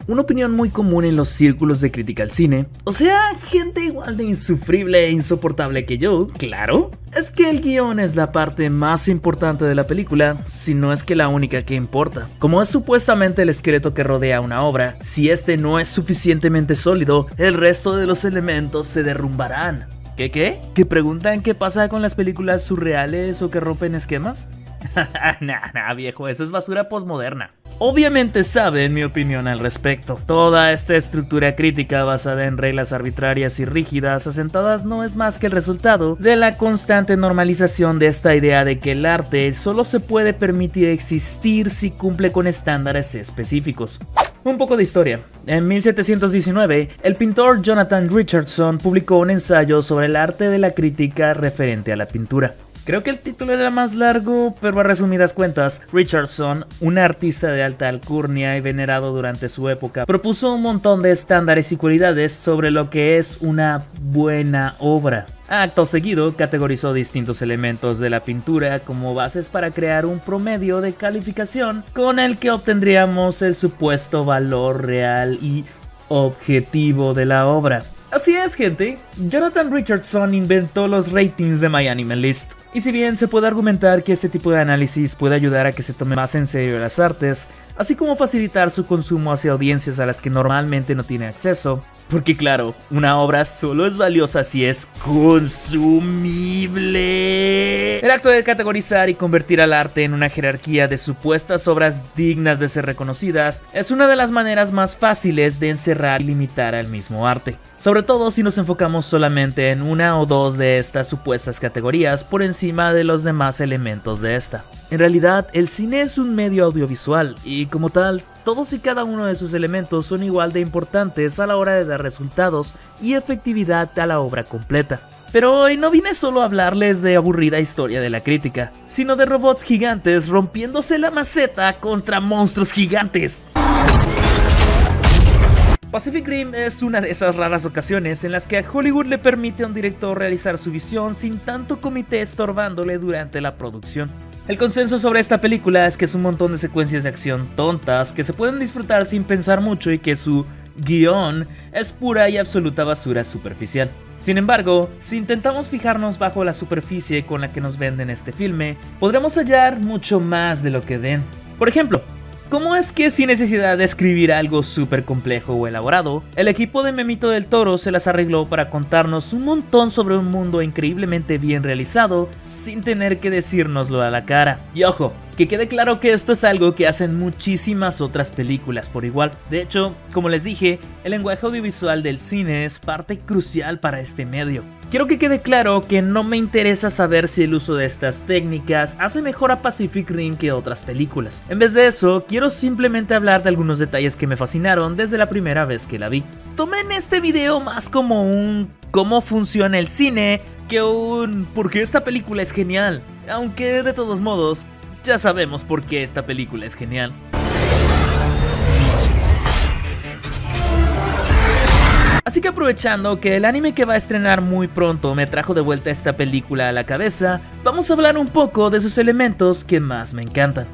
Una opinión muy común en los círculos de crítica al cine, o sea, gente igual de insufrible e insoportable que yo, claro, es que el guión es la parte más importante de la película, si no es que la única que importa. Como es supuestamente el esqueleto que rodea una obra, si este no es suficientemente sólido, el resto de los elementos se derrumbarán. ¿Qué? ¿Que preguntan qué pasa con las películas surreales o que rompen esquemas? Nah, viejo, eso es basura postmoderna. Obviamente saben mi opinión al respecto. Toda esta estructura crítica basada en reglas arbitrarias y rígidas asentadas no es más que el resultado de la constante normalización de esta idea de que el arte solo se puede permitir existir si cumple con estándares específicos. Un poco de historia. En 1719, el pintor Jonathan Richardson publicó un ensayo sobre el arte de la crítica referente a la pintura. Creo que el título era más largo, pero a resumidas cuentas, Richardson, un artista de alta alcurnia y venerado durante su época, propuso un montón de estándares y cualidades sobre lo que es una buena obra. Acto seguido, categorizó distintos elementos de la pintura como bases para crear un promedio de calificación con el que obtendríamos el supuesto valor real y objetivo de la obra. Así es, gente, Jonathan Richardson inventó los ratings de My Animalist. Y si bien se puede argumentar que este tipo de análisis puede ayudar a que se tome más en serio las artes, así como facilitar su consumo hacia audiencias a las que normalmente no tiene acceso, porque claro, una obra solo es valiosa si es consumible. El acto de categorizar y convertir al arte en una jerarquía de supuestas obras dignas de ser reconocidas es una de las maneras más fáciles de encerrar y limitar al mismo arte. Sobre todo si nos enfocamos solamente en una o dos de estas supuestas categorías por encima de los demás elementos de esta. En realidad, el cine es un medio audiovisual y como tal, todos y cada uno de sus elementos son igual de importantes a la hora de dar resultados y efectividad a la obra completa. Pero hoy no vine solo a hablarles de aburrida historia de la crítica, sino de robots gigantes rompiéndose la maceta contra monstruos gigantes. Pacific Rim es una de esas raras ocasiones en las que a Hollywood le permite a un director realizar su visión sin tanto comité estorbándole durante la producción. El consenso sobre esta película es que es un montón de secuencias de acción tontas que se pueden disfrutar sin pensar mucho y que su guión es pura y absoluta basura superficial. Sin embargo, si intentamos fijarnos bajo la superficie con la que nos venden este filme, podremos hallar mucho más de lo que ven. Por ejemplo, ¿cómo es que sin necesidad de escribir algo súper complejo o elaborado, el equipo de Memito del Toro se las arregló para contarnos un montón sobre un mundo increíblemente bien realizado sin tener que decírnoslo a la cara? Y ojo, que quede claro que esto es algo que hacen muchísimas otras películas por igual. De hecho, como les dije, el lenguaje audiovisual del cine es parte crucial para este medio. Quiero que quede claro que no me interesa saber si el uso de estas técnicas hace mejor a Pacific Rim que otras películas. En vez de eso, quiero simplemente hablar de algunos detalles que me fascinaron desde la primera vez que la vi. Tomen este video más como un cómo funciona el cine que un por qué esta película es genial. Aunque de todos modos, ya sabemos por qué esta película es genial. Así que aprovechando que el anime que va a estrenar muy pronto me trajo de vuelta esta película a la cabeza, vamos a hablar un poco de sus elementos que más me encantan.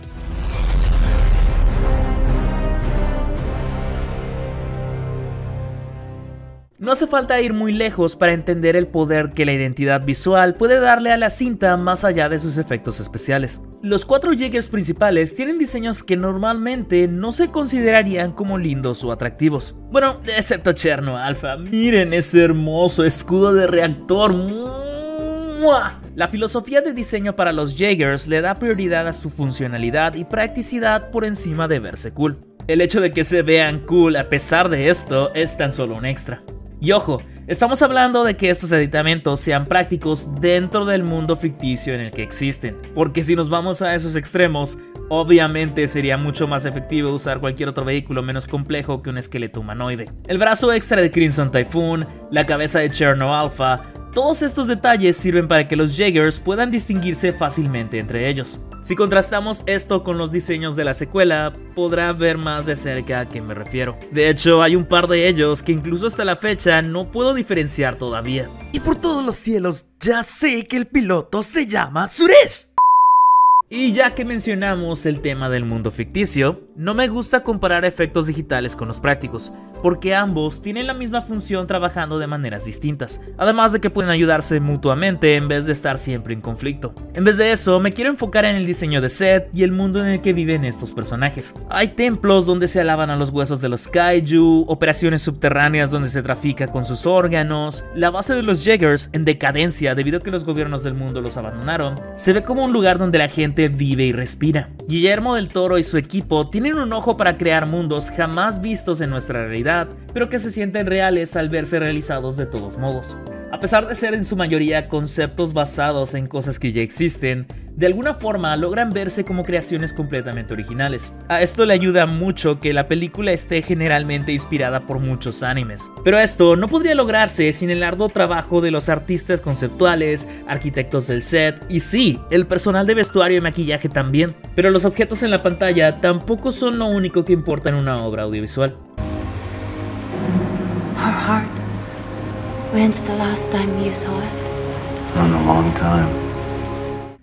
No hace falta ir muy lejos para entender el poder que la identidad visual puede darle a la cinta más allá de sus efectos especiales. Los 4 Jaegers principales tienen diseños que normalmente no se considerarían como lindos o atractivos. Bueno, excepto Cherno Alpha. Miren ese hermoso escudo de reactor. ¡Mua! La filosofía de diseño para los Jaegers le da prioridad a su funcionalidad y practicidad por encima de verse cool. El hecho de que se vean cool a pesar de esto es tan solo un extra. Y ojo, estamos hablando de que estos aditamentos sean prácticos dentro del mundo ficticio en el que existen, porque si nos vamos a esos extremos, obviamente sería mucho más efectivo usar cualquier otro vehículo menos complejo que un esqueleto humanoide. El brazo extra de Crimson Typhoon, la cabeza de Cherno Alpha, todos estos detalles sirven para que los Jaegers puedan distinguirse fácilmente entre ellos. Si contrastamos esto con los diseños de la secuela, podrá ver más de cerca a qué me refiero. De hecho, hay un par de ellos que incluso hasta la fecha no puedo diferenciar todavía. Y por todos los cielos, ya sé que el piloto se llama Suresh. Y ya que mencionamos el tema del mundo ficticio, No me gusta comparar efectos digitales con los prácticos, porque ambos tienen la misma función trabajando de maneras distintas, además de que pueden ayudarse mutuamente en vez de estar siempre en conflicto. En vez de eso, me quiero enfocar en el diseño de set y el mundo en el que viven estos personajes. Hay templos donde se alaban a los huesos de los kaiju, operaciones subterráneas donde se trafica con sus órganos, la base de los Jaegers en decadencia debido a que los gobiernos del mundo los abandonaron, se ve como un lugar donde la gente vive y respira. Guillermo del Toro y su equipo tienen un ojo para crear mundos jamás vistos en nuestra realidad, pero que se sienten reales al verse realizados de todos modos. A pesar de ser en su mayoría conceptos basados en cosas que ya existen, de alguna forma logran verse como creaciones completamente originales. A esto le ayuda mucho que la película esté generalmente inspirada por muchos animes. Pero esto no podría lograrse sin el arduo trabajo de los artistas conceptuales, arquitectos del set y sí, el personal de vestuario y maquillaje también. Pero los objetos en la pantalla tampoco son lo único que importa en una obra audiovisual. Her heart. When's the last time you saw it? In a long time.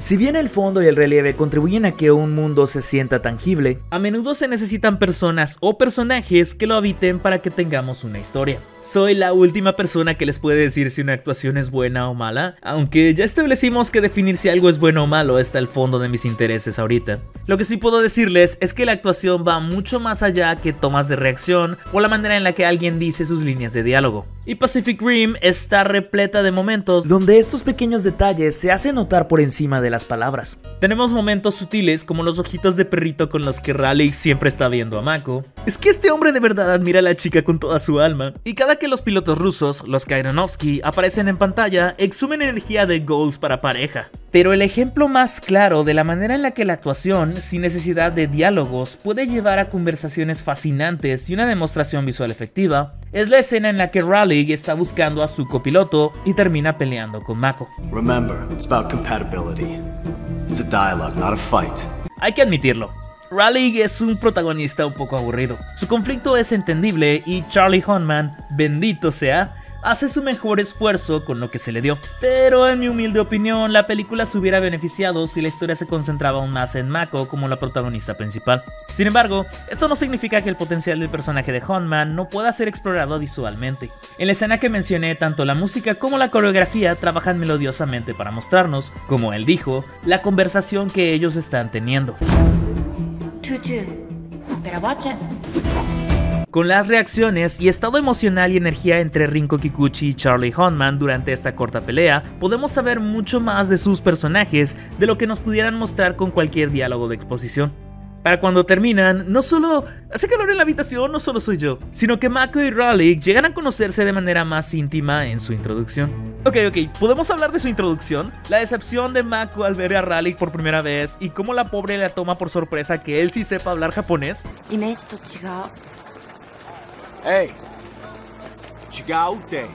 Si bien el fondo y el relieve contribuyen a que un mundo se sienta tangible, a menudo se necesitan personas o personajes que lo habiten para que tengamos una historia. Soy la última persona que les puede decir si una actuación es buena o mala, aunque ya establecimos que definir si algo es bueno o malo está al fondo de mis intereses ahorita. Lo que sí puedo decirles es que la actuación va mucho más allá que tomas de reacción o la manera en la que alguien dice sus líneas de diálogo. Y Pacific Rim está repleta de momentos donde estos pequeños detalles se hacen notar por encima de las palabras. Tenemos momentos sutiles como los ojitos de perrito con los que Raleigh siempre está viendo a Mako. Es que este hombre de verdad admira a la chica con toda su alma. Y cada que los pilotos rusos, los Kaironovsky, aparecen en pantalla, exhumen energía de goals para pareja. Pero el ejemplo más claro de la manera en la que la actuación, sin necesidad de diálogos, puede llevar a conversaciones fascinantes y una demostración visual efectiva, es la escena en la que Raleigh está buscando a su copiloto y termina peleando con Mako. Remember, it's about compatibility. It's a dialogue, not a fight. Hay que admitirlo, Raleigh es un protagonista un poco aburrido. Su conflicto es entendible y Charlie Hunnam, bendito sea, hace su mejor esfuerzo con lo que se le dio. Pero en mi humilde opinión, la película se hubiera beneficiado si la historia se concentraba aún más en Mako como la protagonista principal. Sin embargo, esto no significa que el potencial del personaje de Hunnam no pueda ser explorado visualmente. En la escena que mencioné, tanto la música como la coreografía trabajan melodiosamente para mostrarnos, como él dijo, la conversación que ellos están teniendo. Tutu, better watch it. Con las reacciones y estado emocional y energía entre Rinko Kikuchi y Charlie Hunnam durante esta corta pelea, podemos saber mucho más de sus personajes de lo que nos pudieran mostrar con cualquier diálogo de exposición. Para cuando terminan, no solo hace calor en la habitación, no solo soy yo, sino que Mako y Raleigh llegan a conocerse de manera más íntima en su introducción. Ok, ¿podemos hablar de su introducción? La decepción de Mako al ver a Raleigh por primera vez y cómo la pobre la toma por sorpresa que él sí sepa hablar japonés. Hey, Chigaute.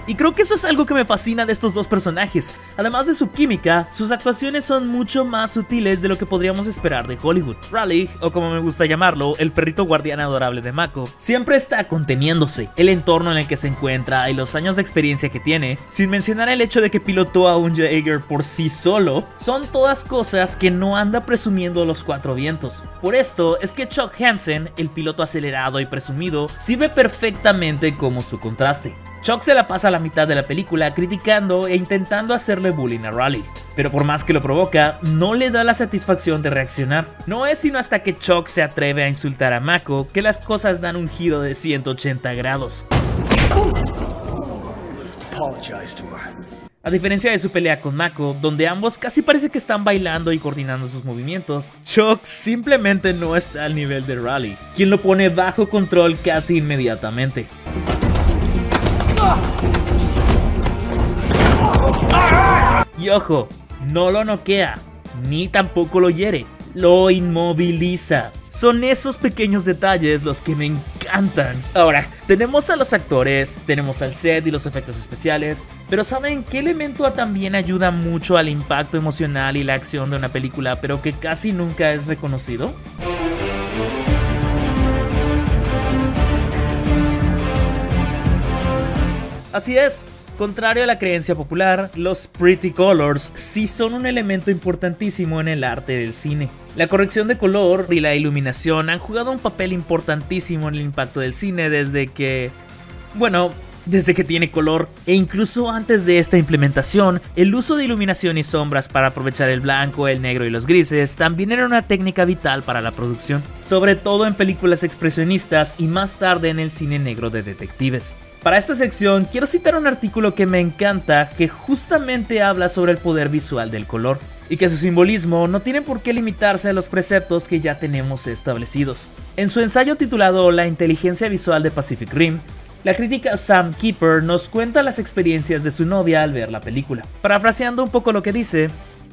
Y creo que eso es algo que me fascina de estos dos personajes. Además de su química, sus actuaciones son mucho más sutiles de lo que podríamos esperar de Hollywood. Raleigh, o como me gusta llamarlo, el perrito guardián adorable de Mako, siempre está conteniéndose. El entorno en el que se encuentra y los años de experiencia que tiene, sin mencionar el hecho de que pilotó a un Jaeger por sí solo, son todas cosas que no anda presumiendo a los cuatro vientos. Por esto es que Chuck Hansen, el piloto acelerado y presumido, sirve perfectamente como su contraste. Chuck se la pasa a la mitad de la película criticando e intentando hacerle bullying a Raleigh, pero por más que lo provoca, no le da la satisfacción de reaccionar. No es sino hasta que Chuck se atreve a insultar a Mako que las cosas dan un giro de 180 grados. A diferencia de su pelea con Mako, donde ambos casi parece que están bailando y coordinando sus movimientos, Chuck simplemente no está al nivel de Raleigh, quien lo pone bajo control casi inmediatamente. Y ojo, no lo noquea, ni tampoco lo hiere, lo inmoviliza. Son esos pequeños detalles los que me encantan. Ahora, tenemos a los actores, tenemos al set y los efectos especiales, pero ¿saben qué elemento también ayuda mucho al impacto emocional y la acción de una película, pero que casi nunca es reconocido? Así es, Contrario a la creencia popular, los Pretty Colors sí son un elemento importantísimo en el arte del cine. La corrección de color y la iluminación han jugado un papel importantísimo en el impacto del cine desde que tiene color, e incluso antes de esta implementación, el uso de iluminación y sombras para aprovechar el blanco, el negro y los grises también era una técnica vital para la producción, sobre todo en películas expresionistas y más tarde en el cine negro de detectives. Para esta sección quiero citar un artículo que me encanta, que justamente habla sobre el poder visual del color y que su simbolismo no tiene por qué limitarse a los preceptos que ya tenemos establecidos. En su ensayo titulado La inteligencia visual de Pacific Rim, la crítica Sam Keeper nos cuenta las experiencias de su novia al ver la película. Parafraseando un poco lo que dice: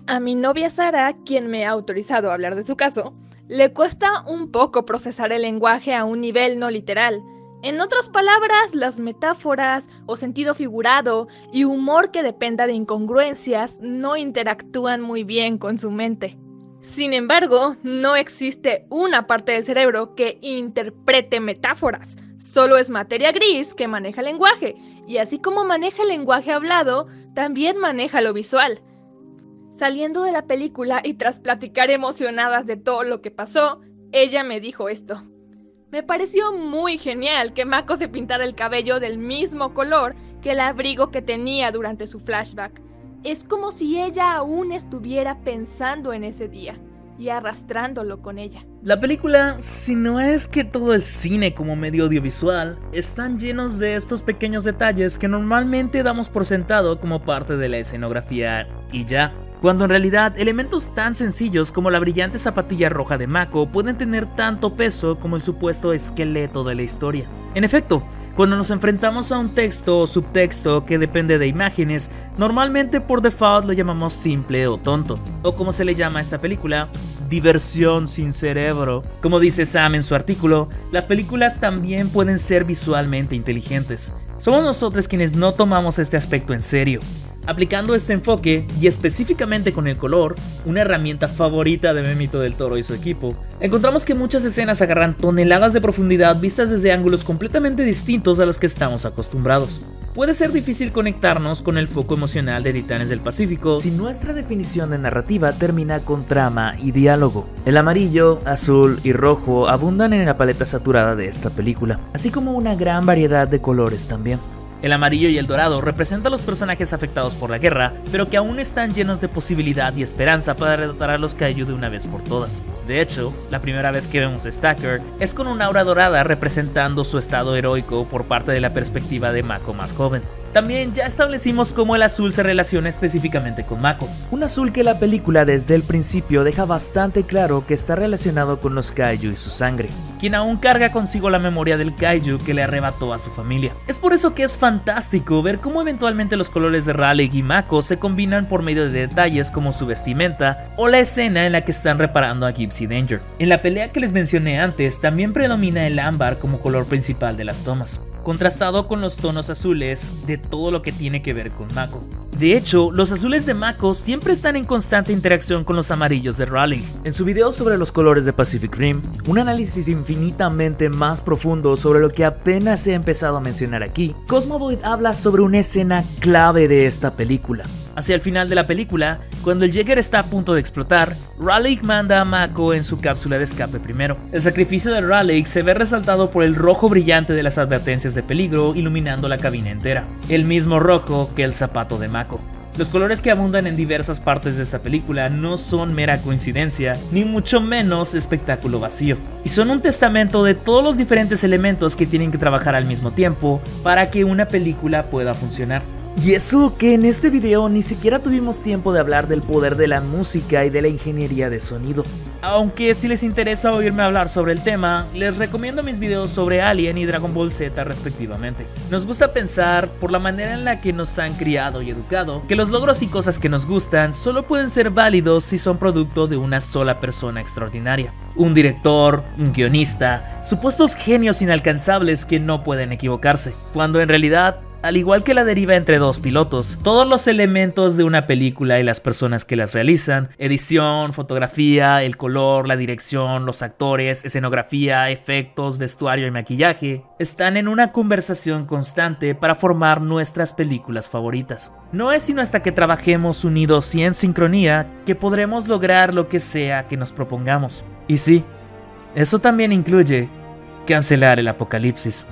a mi novia Sara, quien me ha autorizado a hablar de su caso, le cuesta un poco procesar el lenguaje a un nivel no literal. En otras palabras, las metáforas o sentido figurado y humor que dependa de incongruencias no interactúan muy bien con su mente. Sin embargo, no existe una parte del cerebro que interprete metáforas. Solo es materia gris que maneja el lenguaje, y así como maneja el lenguaje hablado, también maneja lo visual. Saliendo de la película y tras platicar emocionadas de todo lo que pasó, ella me dijo esto: me pareció muy genial que Mako se pintara el cabello del mismo color que el abrigo que tenía durante su flashback. Es como si ella aún estuviera pensando en ese día y arrastrándolo con ella. La película, si no es que todo el cine como medio audiovisual, están llenos de estos pequeños detalles que normalmente damos por sentado como parte de la escenografía y ya. Cuando en realidad elementos tan sencillos como la brillante zapatilla roja de Mako pueden tener tanto peso como el supuesto esqueleto de la historia. En efecto, cuando nos enfrentamos a un texto o subtexto que depende de imágenes, normalmente por default lo llamamos simple o tonto, o como se le llama a esta película, diversión sin cerebro. Como dice Sam en su artículo, las películas también pueden ser visualmente inteligentes. Somos nosotros quienes no tomamos este aspecto en serio. Aplicando este enfoque, y específicamente con el color, una herramienta favorita de Benicio del Toro y su equipo, encontramos que muchas escenas agarran toneladas de profundidad vistas desde ángulos completamente distintos a los que estamos acostumbrados. Puede ser difícil conectarnos con el foco emocional de Titanes del Pacífico si nuestra definición de narrativa termina con trama y diálogo. El amarillo, azul y rojo abundan en la paleta saturada de esta película, así como una gran variedad de colores también. El amarillo y el dorado representan a los personajes afectados por la guerra, pero que aún están llenos de posibilidad y esperanza para derrotar a los Kaiju de una vez por todas. De hecho, la primera vez que vemos a Stacker es con una aura dorada representando su estado heroico por parte de la perspectiva de Mako más joven. También ya establecimos cómo el azul se relaciona específicamente con Mako, un azul que la película desde el principio deja bastante claro que está relacionado con los Kaiju y su sangre, quien aún carga consigo la memoria del Kaiju que le arrebató a su familia. Es por eso que es fantástico ver cómo eventualmente los colores de Raleigh y Mako se combinan por medio de detalles como su vestimenta o la escena en la que están reparando a Gypsy Danger. En la pelea que les mencioné antes también predomina el ámbar como color principal de las tomas, contrastado con los tonos azules de todo lo que tiene que ver con Mako. De hecho, los azules de Mako siempre están en constante interacción con los amarillos de Raleigh. En su video sobre los colores de Pacific Rim, un análisis infinitamente más profundo sobre lo que apenas he empezado a mencionar aquí, Cosmovoid habla sobre una escena clave de esta película. Hacia el final de la película, cuando el Jäger está a punto de explotar, Raleigh manda a Mako en su cápsula de escape primero. El sacrificio de Raleigh se ve resaltado por el rojo brillante de las advertencias de peligro iluminando la cabina entera, el mismo rojo que el zapato de Mako. Los colores que abundan en diversas partes de esta película no son mera coincidencia, ni mucho menos espectáculo vacío, y son un testamento de todos los diferentes elementos que tienen que trabajar al mismo tiempo para que una película pueda funcionar. Y eso que en este video ni siquiera tuvimos tiempo de hablar del poder de la música y de la ingeniería de sonido. Aunque si les interesa oírme hablar sobre el tema, les recomiendo mis videos sobre Alien y Dragon Ball Z respectivamente. Nos gusta pensar, por la manera en la que nos han criado y educado, que los logros y cosas que nos gustan solo pueden ser válidos si son producto de una sola persona extraordinaria. Un director, un guionista, supuestos genios inalcanzables que no pueden equivocarse, cuando en realidad Al igual que la deriva entre dos pilotos, todos los elementos de una película y las personas que las realizan, edición, fotografía, el color, la dirección, los actores, escenografía, efectos, vestuario y maquillaje, están en una conversación constante para formar nuestras películas favoritas. No es sino hasta que trabajemos unidos y en sincronía que podremos lograr lo que sea que nos propongamos. Y sí, eso también incluye cancelar el apocalipsis.